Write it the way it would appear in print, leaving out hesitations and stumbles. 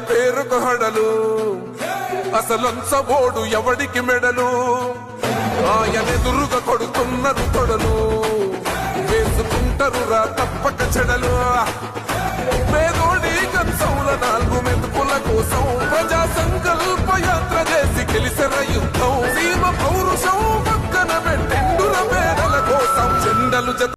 పేరుకు హడలు అసలంచబోడు ఎవడికి మెడలు ఆయనెదురుగా కొడుతున్నారు తొడలు వేసుకుంటారు రా తప్పక చెడలు పేదోడి కంచంల 4 మెతుకుల కోసం ప్రజా సంకల్ప యాత్ర చేసి గెలిసిన యుద్ధం సీమ పౌరుషం పక్కన పెట్టెండుల పేదల కోసం చెండలు